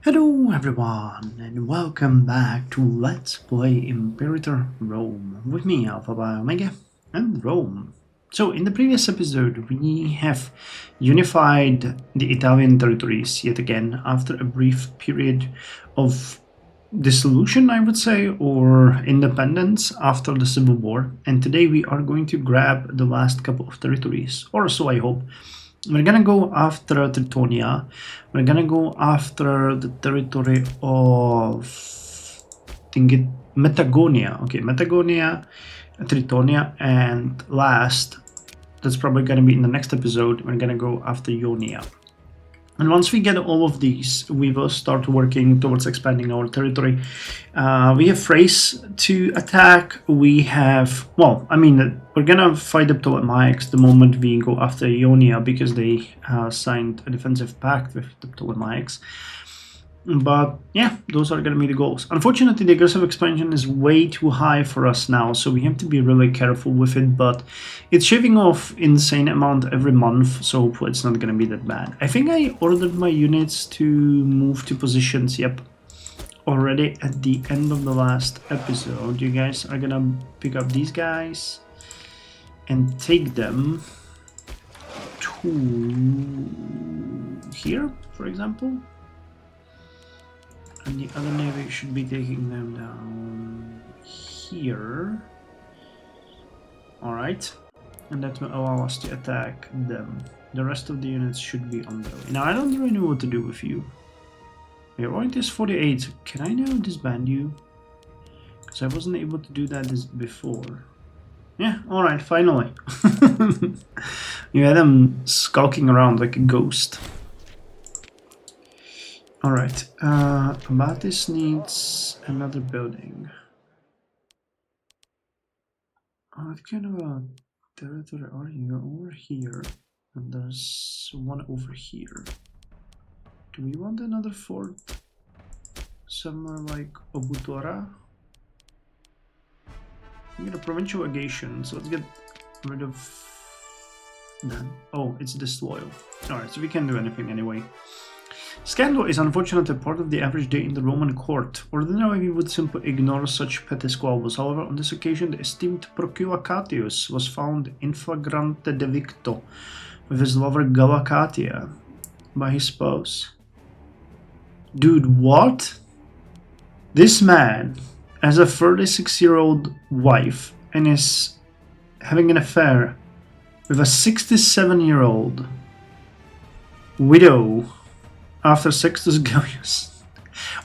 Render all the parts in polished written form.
Hello everyone and welcome back to Let's Play Imperator Rome with me, Alpha by Omega and Rome. So in the previous episode we have unified the Italian territories yet again after a brief period of dissolution, I would say, or independence after the Civil War, and today we are going to grab the last couple of territories, or so I hope. We're gonna go after Tritonia. We're gonna go after the territory of Metagonia. Okay, Metagonia, Tritonia, and last, that's probably gonna be in the next episode, we're gonna go after Ionia. And once we get all of these, we will start working towards expanding our territory. We have Thrace to attack. We have, well, I mean, we're gonna fight the Ptolemaics the moment we go after Ionia because they signed a defensive pact with the Ptolemaics. But yeah, those are going to be the goals. Unfortunately, the aggressive expansion is way too high for us now, so we have to be really careful with it, but it's shaving off insane amount every month, so hopefully it's not going to be that bad. I think I ordered my units to move to positions, yep, already at the end of the last episode. You guys are going to pick up these guys and take them to here, for example. And the other navy should be taking them down here. Alright. And that will allow us to attack them. The rest of the units should be on their way. Now, I don't really know what to do with you. Your warrant is 48. Can I now disband you? Because I wasn't able to do that before. Yeah, alright, finally. You had them skulking around like a ghost. Alright, Abatis needs another building. What kind of a territory are you? Over here, and there's one over here. Do we want another fort somewhere like Obutora? We get a provincial legation, so let's get rid of that. Oh, it's disloyal. Alright, so we can't do anything anyway. Scandal is unfortunately part of the average day in the Roman court. Ordinarily we would simply ignore such petty squabbles. However, on this occasion the esteemed Procula Catius was found in flagrante delicto with his lover Galacatia by his spouse. Dude, what? This man has a 36-year-old wife and is having an affair with a 67-year-old widow after Sextus Gallius.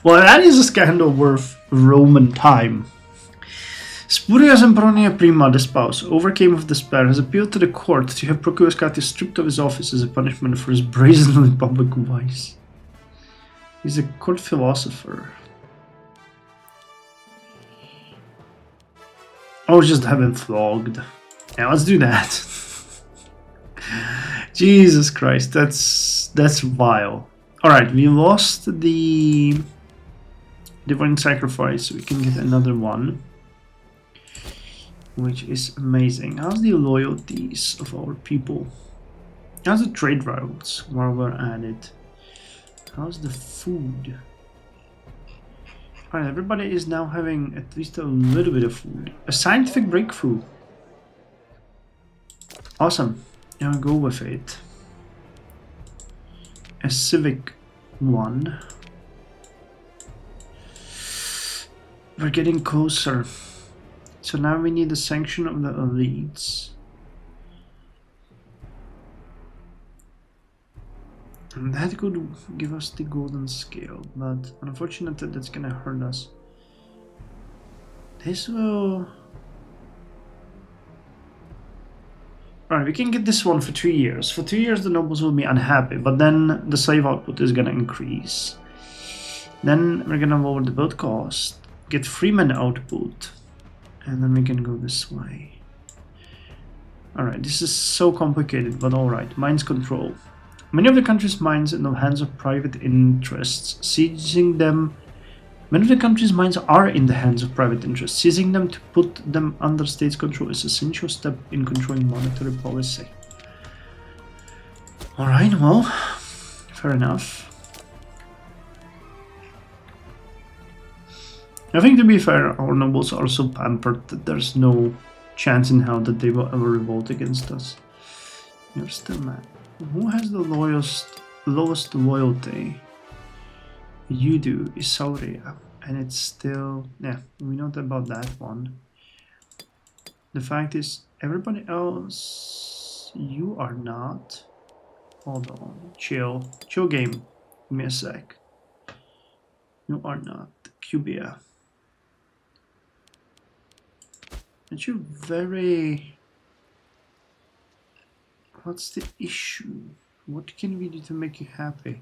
Well, that is a scandal worth Roman time. Spurius Empronia Prima, the spouse, overcame with despair, has appealed to the court to have Proculus Catius stripped of his office as a punishment for his brazenly public vice. He's a court philosopher. I'll just have him flogged. Yeah, let's do that. Jesus Christ, that's vile. Alright, we lost the Divine Sacrifice, so we can get another one, which is amazing. How's the loyalties of our people? How's the trade routes while we're at it? How's the food? Alright, everybody is now having at least a little bit of food. A scientific breakthrough. Awesome. Now go with it. A civic one. We're getting closer. So now we need the sanction of the elites. And that could give us the golden scale, but unfortunately that's gonna hurt us. This will... Alright, we can get this one for 2 years. For 2 years the nobles will be unhappy, but then the slave output is gonna increase. Then we're gonna lower the build cost, get freeman output, and then we can go this way. Alright, this is so complicated, but alright. Mines control. Many of the country's mines in the hands of private interests. Seizing them... Many of the country's mines are in the hands of private interests. Seizing them to put them under state's control is an essential step in controlling monetary policy. Alright, well, fair enough. I think, to be fair, our nobles are so pampered that there's no chance in hell that they will ever revolt against us. You're still mad. Who has the lowest loyalty? You do, Isauria. And it's still... yeah, we know about that one. The fact is, everybody else... you are not. Hold on. Chill. Chill game. Give me a sec. You are not. Cubia. Aren't you very... what's the issue? What can we do to make you happy?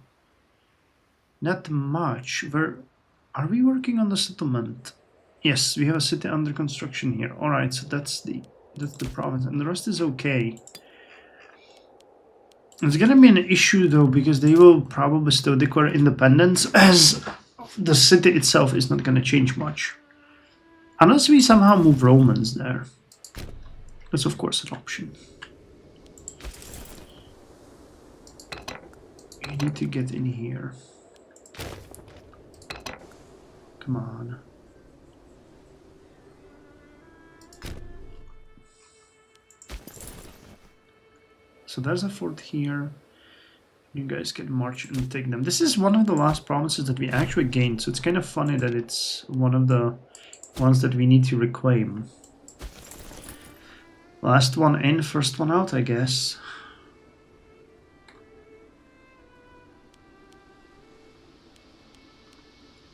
Not much. Are we working on the settlement? Yes, we have a city under construction here. Alright, so that's the province, and the rest is okay. It's gonna be an issue though, because they will probably still declare independence, as the city itself is not gonna change much. Unless we somehow move Romans there. That's of course an option. You need to get in here. Come on. So there's a fort here. You guys can march and take them. This is one of the last provinces that we actually gained, so it's kind of funny that it's one of the ones that we need to reclaim. Last one in, first one out, I guess.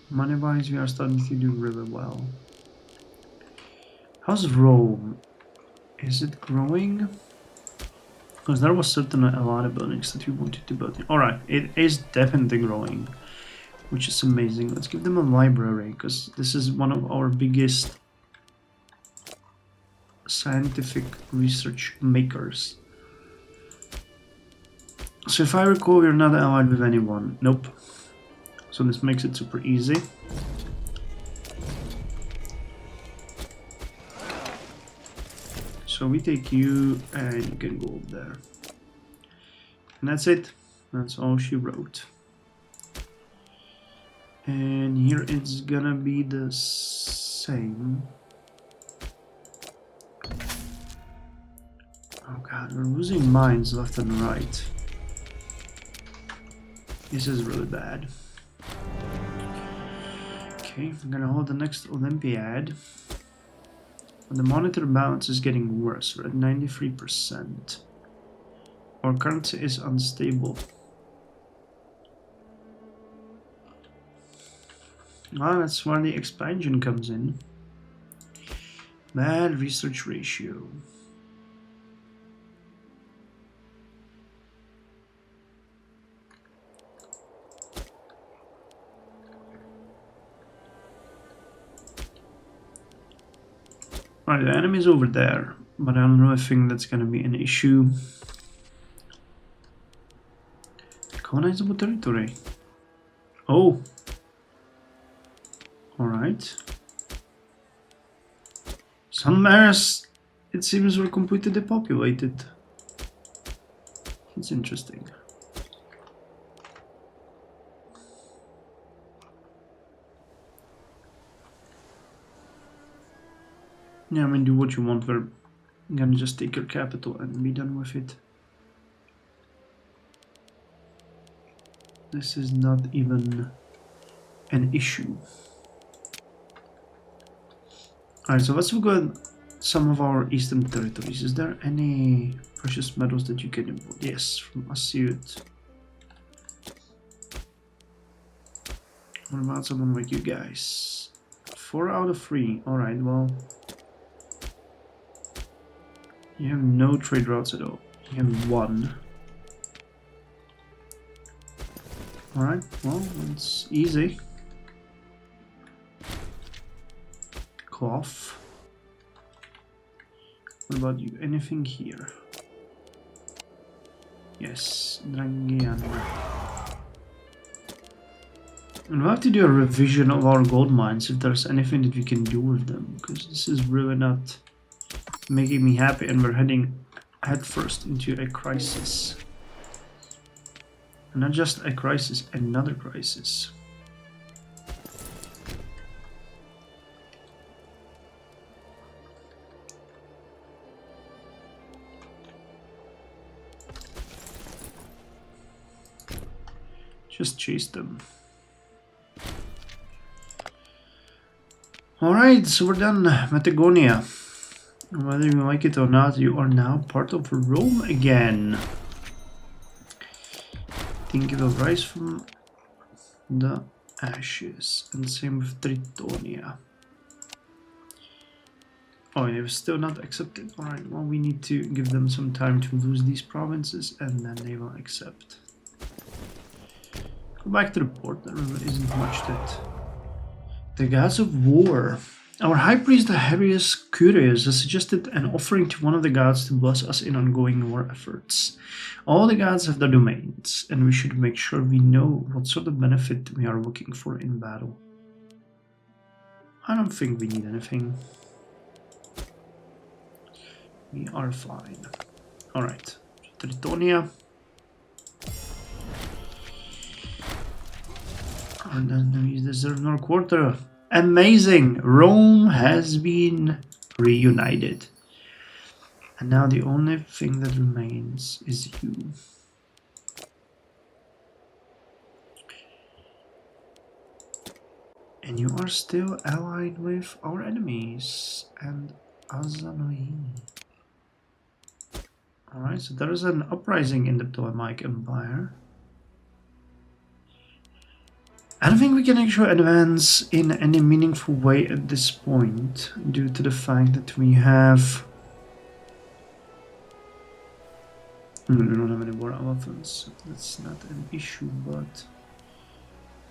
Money-wise, we are starting to do really well. How's Rome? Is it growing? Because there was certainly a lot of buildings that we wanted to build. Alright, it is definitely growing, which is amazing. Let's give them a library, because this is one of our biggest scientific research makers. So if I recall, we're not allied with anyone. Nope. So this makes it super easy. So we take you and you can go up there. And that's it. That's all she wrote. And here it's gonna be the same. Oh god, we're losing mines left and right. This is really bad. Okay, I'm gonna hold the next Olympiad. But the monetary balance is getting worse. We're at 93%. Our currency is unstable. Ah, that's where the expansion comes in. Bad research ratio. Alright, the enemy's over there, but I don't really think that's gonna be an issue. Colonizable territory. Oh. Alright. Some areas, it seems, were completely depopulated. It's interesting. Yeah, I mean, do what you want. We're gonna just take your capital and be done with it. This is not even an issue. Alright, so let's look at some of our eastern territories. Is there any precious metals that you can import? Yes, from Asyut. What about someone like you guys? 4 out of 3. Alright, well... you have no trade routes at all. You have 1. Alright, well, it's easy. Cloth. What about you? Anything here? Yes, Drangian. And we'll have to do a revision of our gold mines if there's anything that we can do with them, because this is really not making me happy, and we're heading headfirst into a crisis. And not just a crisis, another crisis. Just chase them. Alright, so we're done. Patagonia. Whether you like it or not, you are now part of Rome again. Think it will rise from the ashes. And same with Tritonia. Oh, they've still not accepted. Alright, well, we need to give them some time to lose these provinces and then they will accept. Go back to the port. There really isn't much that. The gods of war. Our high priest, Harius Curious, has suggested an offering to one of the gods to bless us in ongoing war efforts. All the gods have their domains, and we should make sure we know what sort of benefit we are looking for in battle. I don't think we need anything. We are fine. Alright, Tritonia. And then we deserve no quarter. Amazing! Rome has been reunited. And now the only thing that remains is you. And you are still allied with our enemies and Azanoi. Alright, so there is an uprising in the Ptolemaic Empire. I don't think we can actually advance in any meaningful way at this point, due to the fact that we have... we don't have any war elephants, so that's not an issue, but...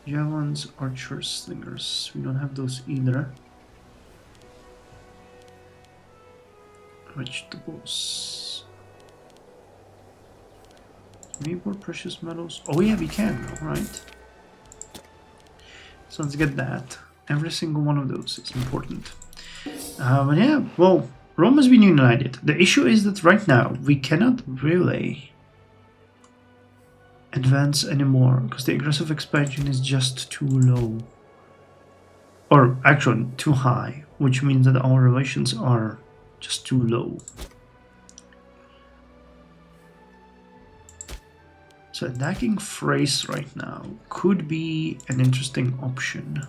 javelins, archers, slingers, we don't have those either. Vegetables... can we import precious metals? Oh yeah, we can, alright. So let's get that. Every single one of those is important. But yeah, well, Rome has been united. The issue is that right now we cannot really advance anymore because the aggressive expansion is just too low. Or actually too high, which means that our relations are just too low. So attacking Thrace right now could be an interesting option.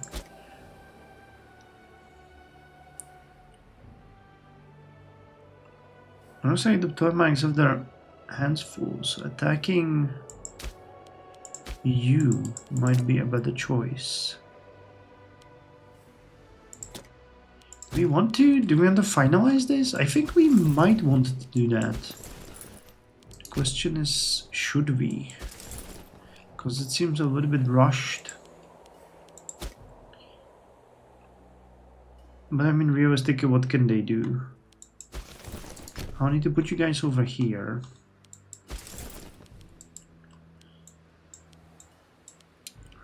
I'm not saying the Ptolemaics have their hands full, so attacking you might be a better choice. Do we want to finalize this? I think we might want to do that. Question is, should we? Because it seems a little bit rushed. But I mean, realistically, what can they do? I need to put you guys over here.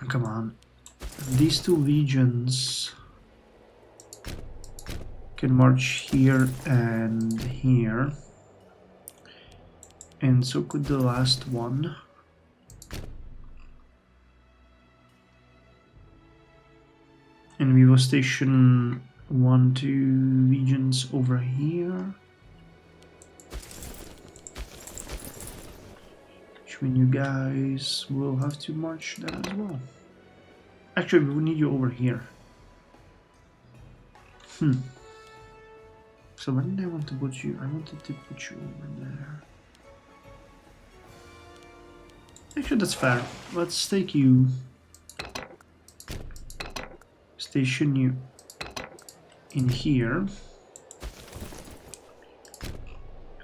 Come on. These two legions can march here and here. And so could the last one. And we will station 1, 2 legions over here. Which means you guys will have to march that as well. Actually, we will need you over here. So when did I want to put you? I wanted to put you over there. Actually, that's fair. Let's take you. Station you in here.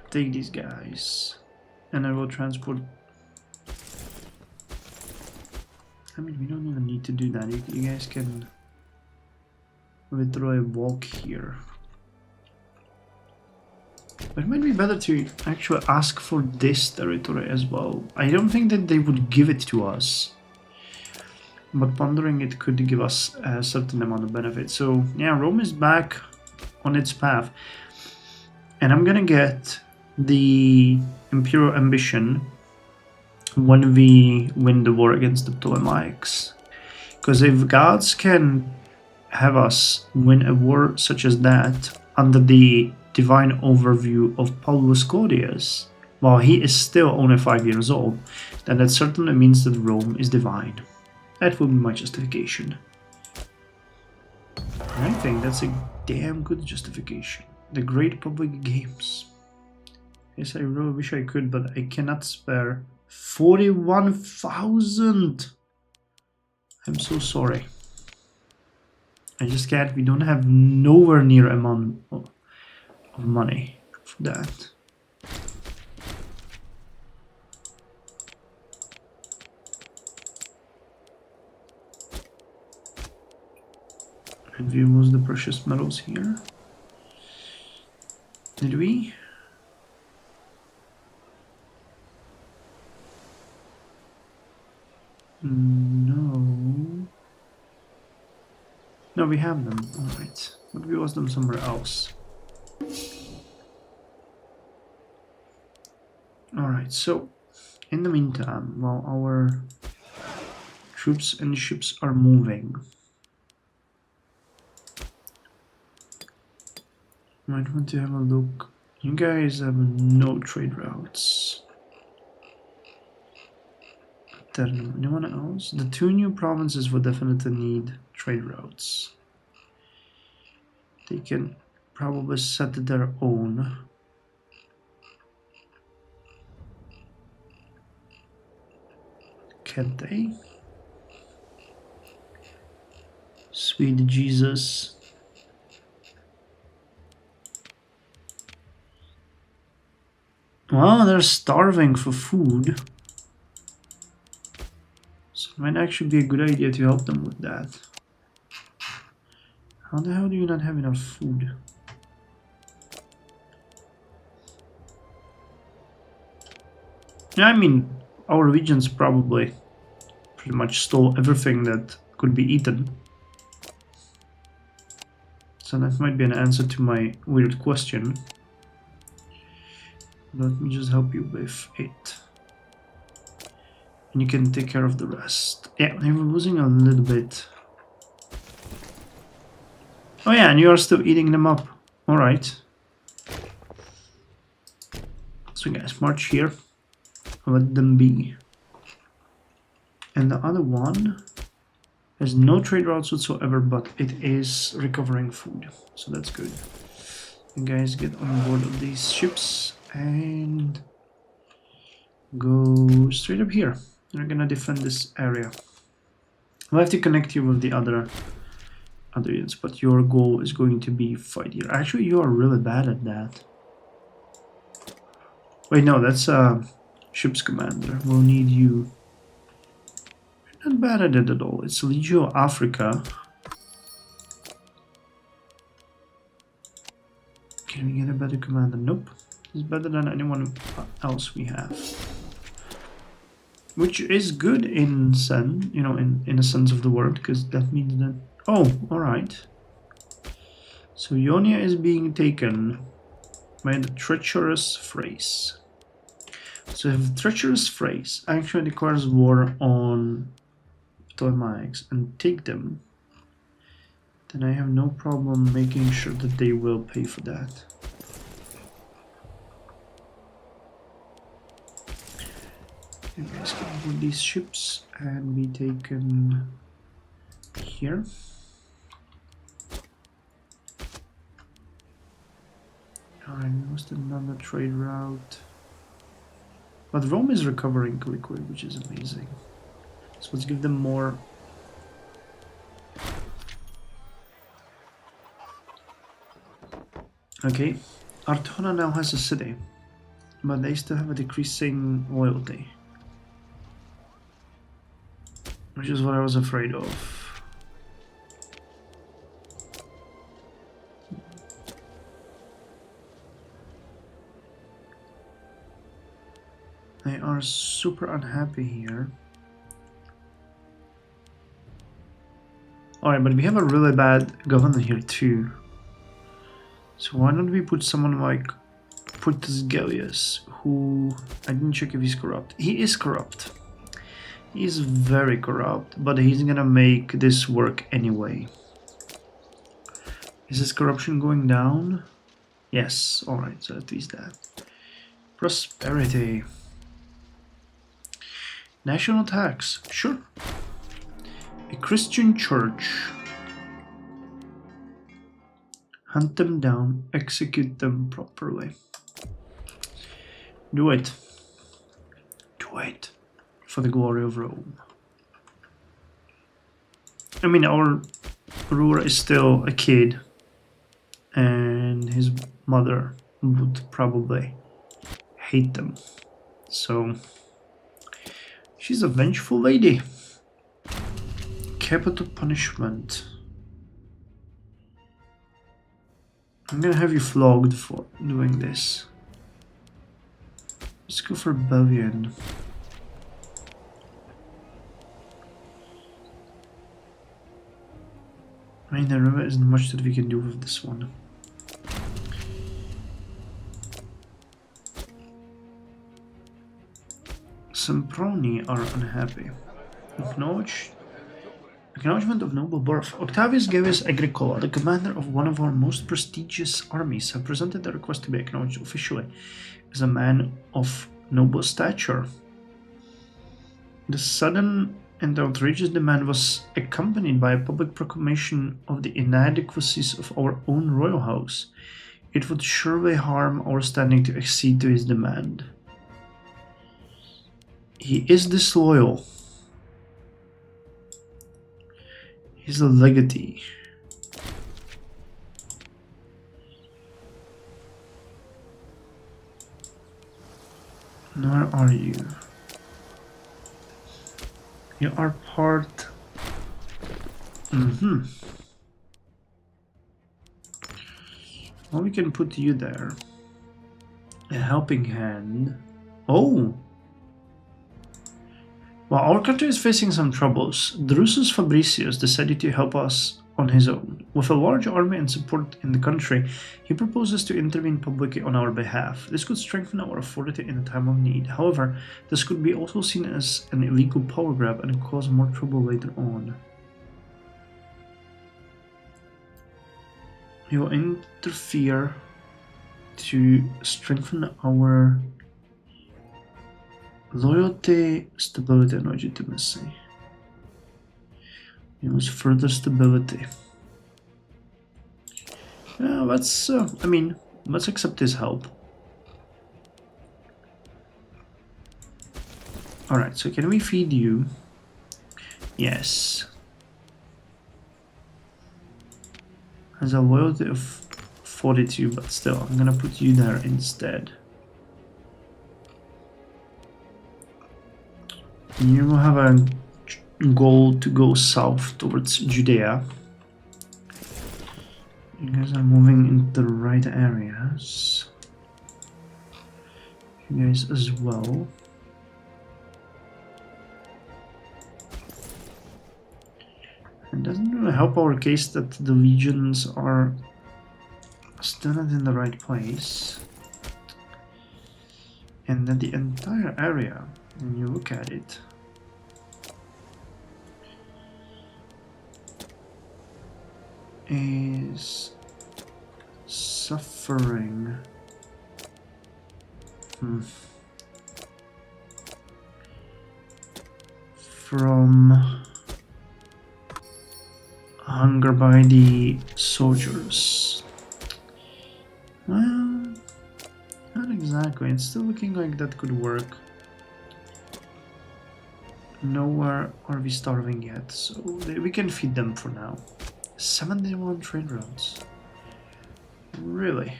Take these guys. And I will transport. I mean, we don't even need to do that. You guys can literally walk here. But it might be better to actually ask for this territory as well. I don't think that they would give it to us. But pondering it could give us a certain amount of benefit. So yeah, Rome is back on its path. And I'm gonna get the Imperial Ambition when we win the war against the Ptolemaics. Because if gods can have us win a war such as that under the divine overview of Paulus Claudius, while he is still only 5 years old, then that certainly means that Rome is divine. That would be my justification. And I think that's a damn good justification. The Great Public Games. Yes, I really wish I could, but I cannot spare 41,000. I'm so sorry. I just can't. We don't have nowhere near amount of money for that. Did we lose the precious metals here? Did we? No. No, we have them. Alright. But we lost them somewhere else. Alright, so in the meantime, while our troops and ships are moving, might want to have a look. You guys have no trade routes. Then anyone else? The 2 new provinces will definitely need trade routes. They can probably set their own. Can't they? Sweet Jesus. Well, they're starving for food. So it might actually be a good idea to help them with that. How the hell do you not have enough food? Yeah, I mean, our regions probably pretty much stole everything that could be eaten. So that might be an answer to my weird question. Let me just help you with it. And you can take care of the rest. Yeah, they were losing a little bit. Oh yeah, and you are still eating them up. Alright. So guys, march here. Let them be. And the other one has no trade routes whatsoever, but it is recovering food. So that's good. You guys get on board of these ships and go straight up here. We're gonna defend this area. We'll have to connect you with the other units, but your goal is going to be fight here. Actually, you are really bad at that. Wait, no, that's ship's commander. We'll need you. You're not bad at it at all. It's Legio Africa. Can we get a better commander? Nope. He's better than anyone else we have. Which is good in in a sense of the word, because that means that... Oh, alright. So Ionia is being taken by the treacherous phrase. So if the treacherous phrase actually declares war on Ptolemaics and take them, then I have no problem making sure that they will pay for that. You guys can put these ships and be taken here. Alright, we lost another trade route. But Rome is recovering quickly, which is amazing. So let's give them more. Okay, Artona now has a city, but they still have a decreasing loyalty. Which is what I was afraid of. They are super unhappy here. Alright, but we have a really bad governor here too. So why don't we put someone like Putus Gellius, who I didn't check if he's corrupt. He is corrupt. He's very corrupt, but he's gonna make this work anyway. Is his corruption going down? Yes, alright, so at least that. Prosperity. National tax, sure. A Christian church. Hunt them down, execute them properly. Do it. Do it. For the glory of Rome. I mean, our ruler is still a kid. And his mother would probably hate them. So, she's a vengeful lady. Capital punishment. I'm gonna have you flogged for doing this. Let's go for rebellion. I mean, there really isn't much that we can do with this one. Semproni are unhappy. Acknowledgement of noble birth. Octavius Gavius Agricola, the commander of one of our most prestigious armies, have presented the request to be acknowledged officially as a man of noble stature. The sudden and outrageous demand was accompanied by a public proclamation of the inadequacies of our own royal house. It would surely harm our standing to accede to his demand. He is disloyal. He's a legatee. Where are you? You are part... Well, we can put you there. A helping hand. Oh! While our country is facing some troubles, Drusus Fabricius decided to help us on his own. With a large army and support in the country, he proposes to intervene publicly on our behalf. This could strengthen our authority in a time of need. However, this could be also seen as an illegal power grab and cause more trouble later on. He will interfere to strengthen our loyalty, stability, and legitimacy. Use further stability. Let's accept his help. Alright, so can we feed you? Yes. Has a loyalty of 42, but still, I'm gonna put you there instead. You will have a goal to go south towards Judea. You guys are moving into the right areas. You guys as well. It doesn't really help our case that the legions are still not in the right place. And that the entire area, when you look at it, is suffering from hunger by the soldiers. Well, not exactly. It's still looking like that could work. Nowhere are we starving yet, so we can feed them for now. 71 trade routes. Really?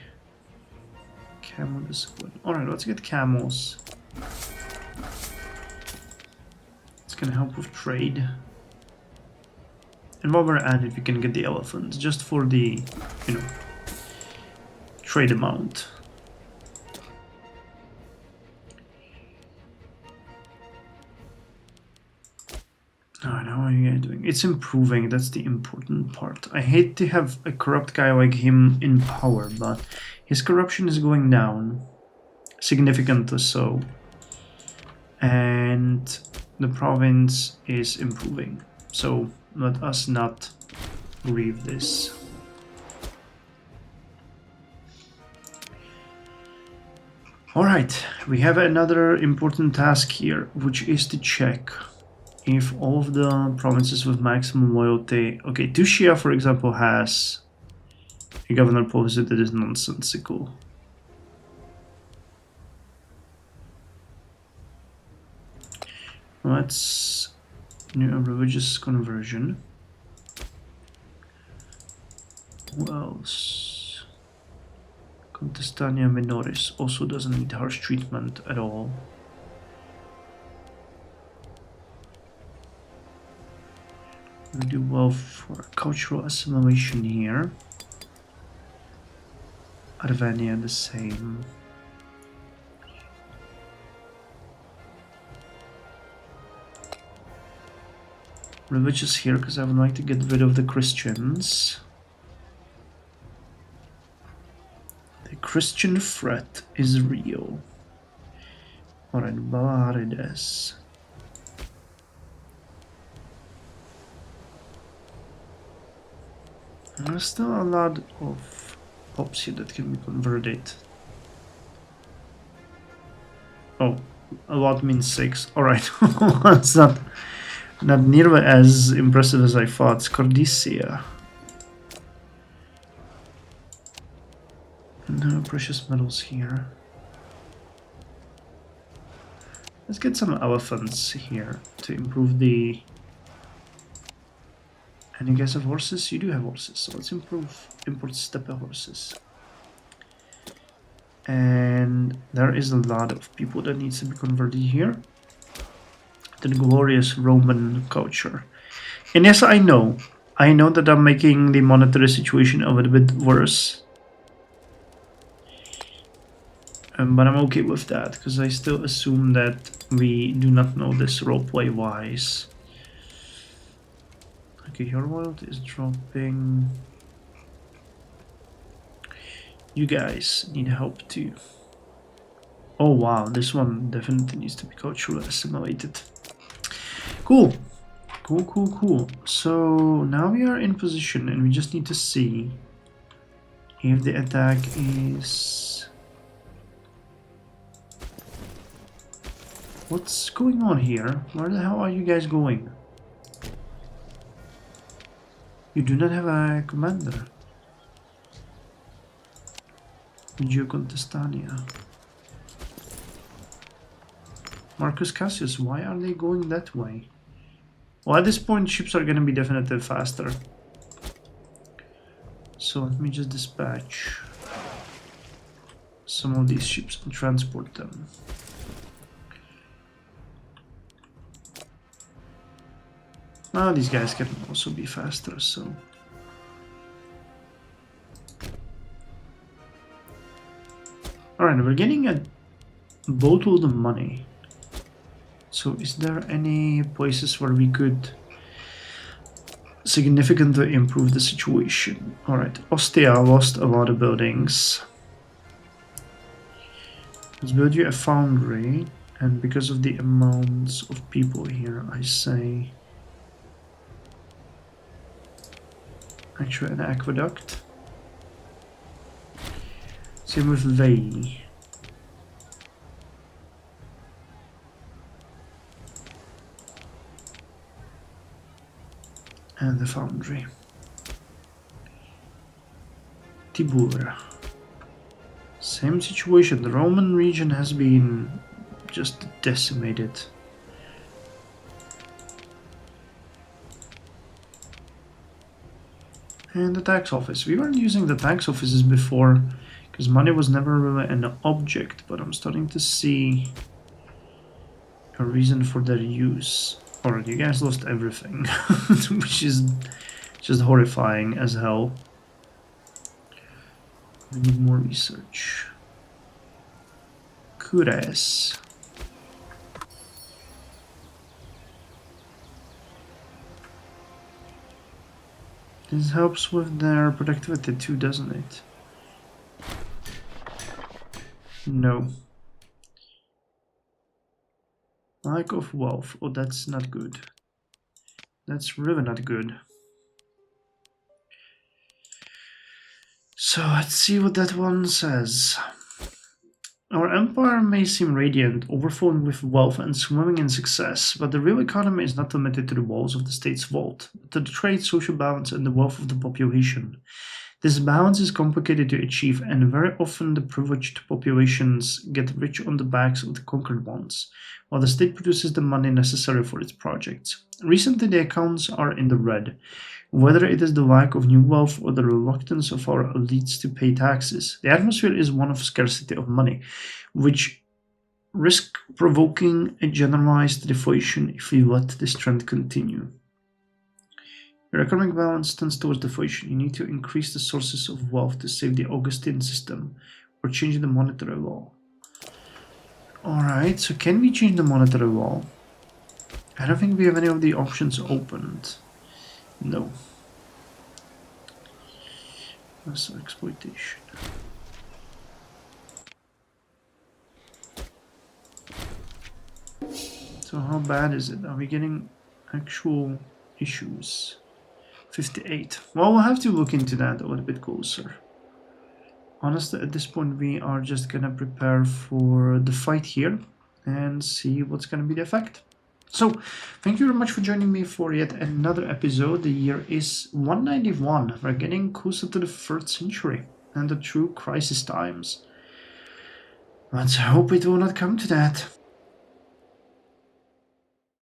Camel discipline. Alright, let's get camels. It's gonna help with trade. And while we're at it, we can get the elephants just for the, trade amount. Alright, how are you guys doing? It's improving, that's the important part. I hate to have a corrupt guy like him in power, but his corruption is going down. Significantly so. And the province is improving. So let us not grieve this. Alright, we have another important task here, which is to check if all of the provinces with maximum loyalty... Okay, Tushia, for example, has a governor policy that is nonsensical. Let's do a religious conversion. Who else? Contestania Minoris also doesn't need harsh treatment at all. We do well for cultural assimilation here. Arvania the same. Religious here because I would like to get rid of the Christians. The Christian threat is real. Alright, Balarides. There's still a lot of pops here that can be converted. Oh, a lot means 6. Alright, that's not nearly as impressive as I thought. Scordisia. No precious metals here. Let's get some elephants here to improve the... And you guys have horses? You do have horses, so let's import steppe horses. And there is a lot of people that needs to be converted here. The glorious Roman culture. And yes, I know that I'm making the monetary situation a little bit worse. But I'm okay with that, because I still assume that we do not know this roleplay wise. Okay, your world is dropping. You guys need help too. Oh wow, this one definitely needs to be culturally assimilated. Cool. Cool. So now we are in position and we just need to see if the attack is... What's going on here? Where the hell are you guys going? You do not have a commander. Geo Contestania. Marcus Cassius, why are they going that way? Well, at this point, ships are gonna be definitely faster. So let me just dispatch some of these ships and transport them. Well, these guys can also be faster, so... Alright, we're getting a boatload of money. So is there any places where we could significantly improve the situation? Alright, Ostia lost a lot of buildings. Let's build you a foundry, and because of the amounts of people here, I say... Actually, an aqueduct. Same with Vey. And the foundry. Tibur. Same situation. The Roman region has been just decimated. And the tax office. We weren't using the tax offices before because money was never really an object, but I'm starting to see a reason for their use. Alright, you guys lost everything, which is just horrifying as hell. We need more research. Cures. This helps with their productivity too, doesn't it? No. Lack of wealth. Oh, that's not good. That's really not good. So let's see what that one says. Our empire may seem radiant, overflowing with wealth and swimming in success, but the real economy is not limited to the walls of the state's vault, but to the trade, social balance, and the wealth of the population. This balance is complicated to achieve, and very often the privileged populations get rich on the backs of the conquered ones, while the state produces the money necessary for its projects. Recently, the accounts are in the red. Whether it is the lack of new wealth or the reluctance of our elites to pay taxes, the atmosphere is one of scarcity of money, which risk provoking a generalized deflation if we let this trend continue. Your economic balance tends towards deflation. You need to increase the sources of wealth to save the Augustine system or change the monetary law. Alright, so can we change the monetary law? I don't think we have any of the options opened. No. That's exploitation. So how bad is it? Are we getting actual issues? 58. Well, we'll have to look into that a little bit closer. Honestly, at this point, we are just gonna prepare for the fight here and see what's gonna be the effect. So, thank you very much for joining me for yet another episode. The year is 191. We're getting closer to the 3rd century and the true crisis times. Let's hope it will not come to that.